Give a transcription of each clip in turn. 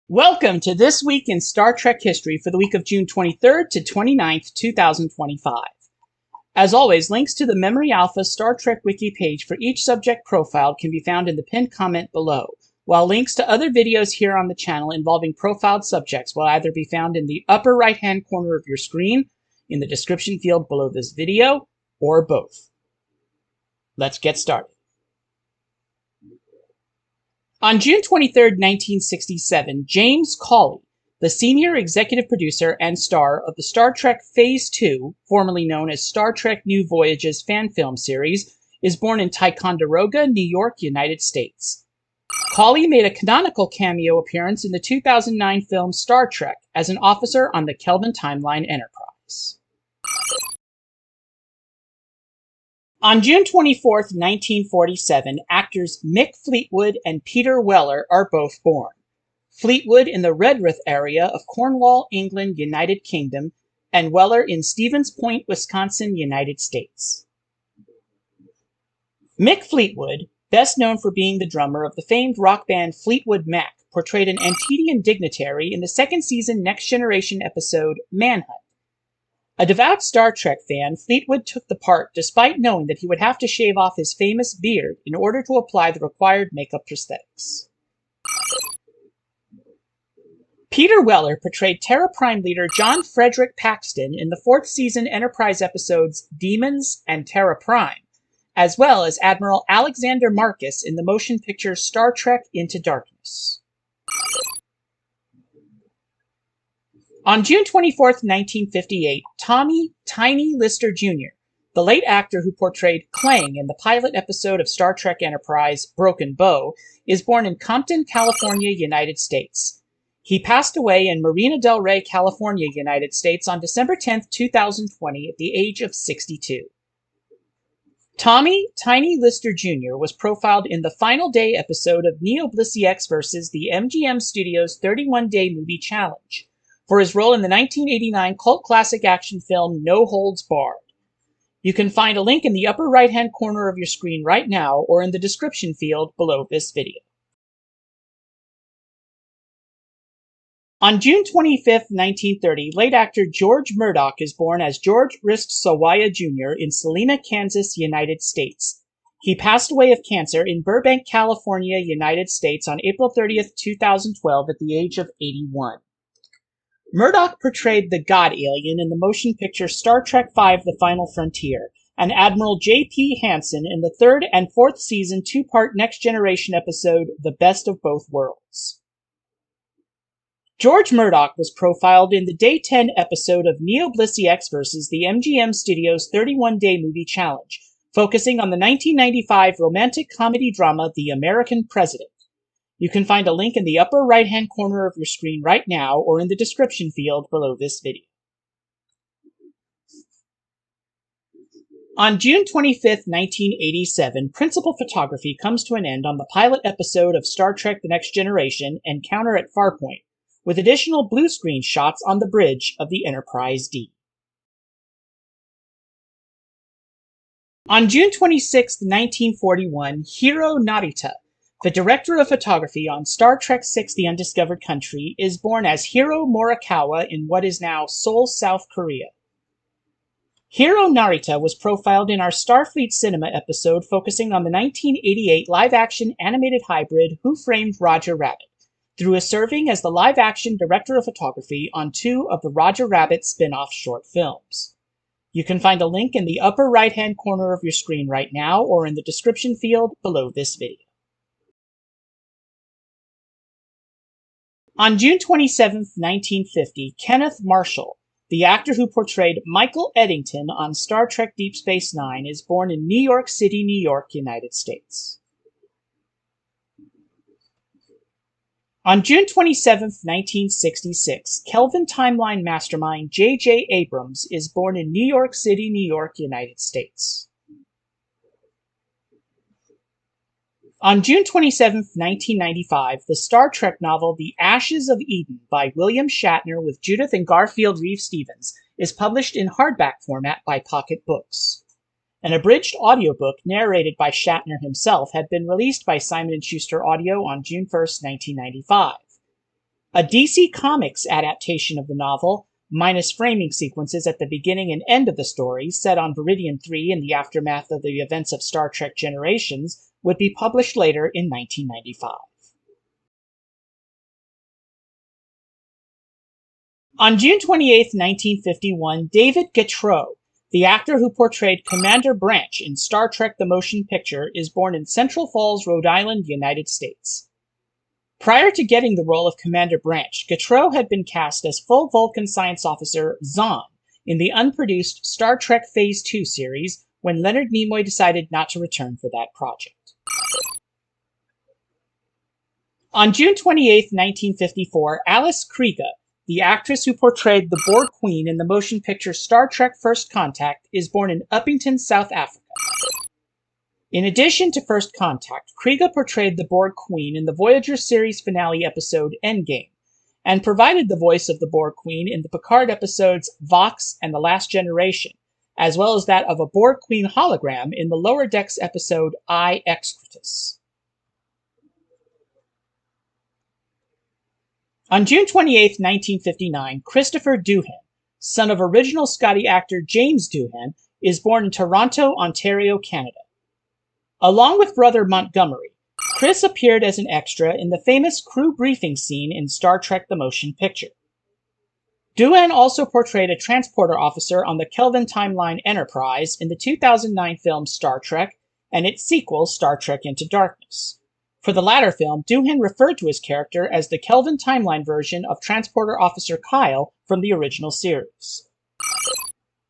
Welcome to This Week in Star Trek History for the week of June 23rd to 29th, 2025. As always, links to the Memory Alpha Star Trek Wiki page for each subject profiled can be found in the pinned comment below, while links to other videos here on the channel involving profiled subjects will either be found in the upper right-hand corner of your screen, in the description field below this video, or both. Let's get started. On June 23, 1967, James Cawley, the senior executive producer and star of the Star Trek Phase 2, formerly known as Star Trek New Voyages fan film series, is born in Ticonderoga, New York, United States. Cawley made a canonical cameo appearance in the 2009 film Star Trek as an officer on the Kelvin Timeline Enterprise. On June 24, 1947, actors Mick Fleetwood and Peter Weller are both born. Fleetwood in the Redruth area of Cornwall, England, United Kingdom, and Weller in Stevens Point, Wisconsin, United States. Mick Fleetwood, best known for being the drummer of the famed rock band Fleetwood Mac, portrayed an Antedian dignitary in the second season Next Generation episode Manhunt. A devout Star Trek fan, Fleetwood took the part despite knowing that he would have to shave off his famous beard in order to apply the required makeup prosthetics. Peter Weller portrayed Terra Prime leader John Frederick Paxton in the fourth season Enterprise episodes Demons and Terra Prime, as well as Admiral Alexander Marcus in the motion picture Star Trek Into Darkness. On June 24, 1958, Tommy "Tiny" Lister Jr., the late actor who portrayed Clang in the pilot episode of Star Trek Enterprise Broken Bow, is born in Compton, California, United States. He passed away in Marina del Rey, California, United States on December 10, 2020 at the age of 62. Tommy "Tiny" Lister Jr. was profiled in the Final Day episode of NeoBlisseyX vs. the MGM Studios 31-Day Movie Challenge, for his role in the 1989 cult classic action film No Holds Barred. You can find a link in the upper right-hand corner of your screen right now or in the description field below this video. On June 25, 1930, late actor George Murdoch is born as George Risk Sawaya Jr. in Salina, Kansas, United States. He passed away of cancer in Burbank, California, United States on April 30, 2012 at the age of 81. Murdoch portrayed the God Alien in the motion picture Star Trek V: The Final Frontier, and Admiral J.P. Hansen in the third and fourth season two-part Next Generation episode The Best of Both Worlds. George Murdoch was profiled in the Day 10 episode of NeoBlisseyX vs. the MGM Studios 31-Day Movie Challenge, focusing on the 1995 romantic comedy drama The American President. You can find a link in the upper right-hand corner of your screen right now or in the description field below this video. On June 25, 1987, principal photography comes to an end on the pilot episode of Star Trek The Next Generation, Encounter at Farpoint, with additional blue screen shots on the bridge of the Enterprise D. On June 26, 1941, Hiro Narita, the director of photography on Star Trek VI: The Undiscovered Country, is born as Hiro Morikawa in what is now Seoul, South Korea. Hiro Narita was profiled in our Starfleet Cinema episode focusing on the 1988 live-action animated hybrid Who Framed Roger Rabbit, through his serving as the live-action director of photography on two of the Roger Rabbit spin-off short films. You can find a link in the upper right-hand corner of your screen right now or in the description field below this video. On June 27, 1950, Kenneth Marshall, the actor who portrayed Michael Eddington on Star Trek Deep Space Nine, is born in New York City, New York, United States. On June 27, 1966, Kelvin Timeline mastermind J.J. Abrams is born in New York City, New York, United States. On June 27, 1995, the Star Trek novel The Ashes of Eden by William Shatner with Judith and Garfield Reeve-Stevens is published in hardback format by Pocket Books. An abridged audiobook narrated by Shatner himself had been released by Simon & Schuster Audio on June 1, 1995. A DC Comics adaptation of the novel, minus framing sequences at the beginning and end of the story, set on Veridian 3 in the aftermath of the events of Star Trek Generations, would be published later in 1995. On June 28, 1951, David Gautreaux, the actor who portrayed Commander Branch in Star Trek the Motion Picture, is born in Central Falls, Rhode Island, United States. Prior to getting the role of Commander Branch, Gautreaux had been cast as full Vulcan science officer Zahn in the unproduced Star Trek Phase 2 series when Leonard Nimoy decided not to return for that project. On June 28, 1954, Alice Krige, the actress who portrayed the Borg Queen in the motion picture Star Trek First Contact, is born in Upington, South Africa. In addition to First Contact, Krige portrayed the Borg Queen in the Voyager series finale episode Endgame, and provided the voice of the Borg Queen in the Picard episodes Vox and The Last Generation, as well as that of a Borg Queen hologram in the Lower Decks episode I Excretus. On June 28, 1959, Christopher Doohan, son of original Scotty actor James Doohan, is born in Toronto, Ontario, Canada. Along with brother Montgomery, Chris appeared as an extra in the famous crew briefing scene in Star Trek the Motion Picture. Doohan also portrayed a transporter officer on the Kelvin Timeline Enterprise in the 2009 film Star Trek and its sequel, Star Trek Into Darkness. For the latter film, Doohan referred to his character as the Kelvin Timeline version of Transporter Officer Kyle from the original series.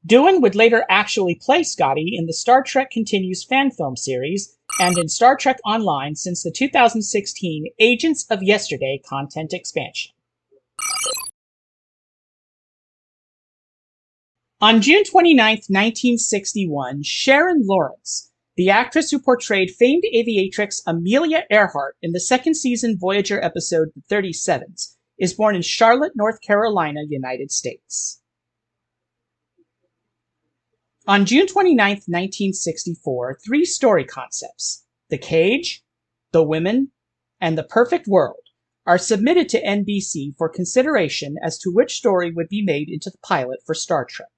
Doohan would later actually play Scotty in the Star Trek Continues fan film series and in Star Trek Online since the 2016 Agents of Yesterday content expansion. On June 29, 1961, Sharon Lawrence, the actress who portrayed famed aviatrix Amelia Earhart in the second season Voyager episode The 37s, is born in Charlotte, North Carolina, United States. On June 29, 1964, 3 story concepts, The Cage, The Women, and The Perfect World, are submitted to NBC for consideration as to which story would be made into the pilot for Star Trek.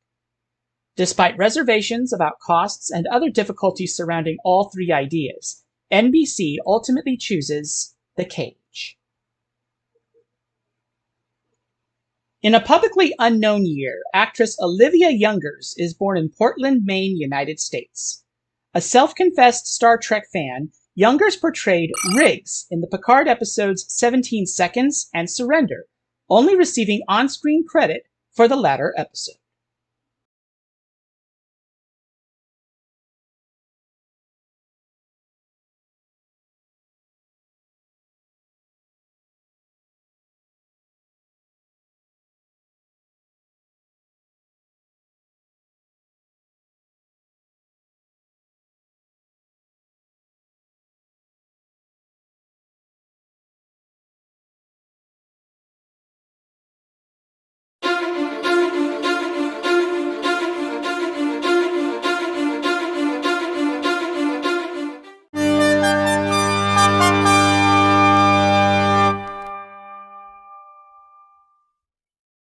Despite reservations about costs and other difficulties surrounding all 3 ideas, NBC ultimately chooses The Cage. In a publicly unknown year, actress Olivia Youngers is born in Portland, Maine, United States. A self-confessed Star Trek fan, Youngers portrayed Riggs in the Picard episodes 17 Seconds and Surrender, only receiving on-screen credit for the latter episode.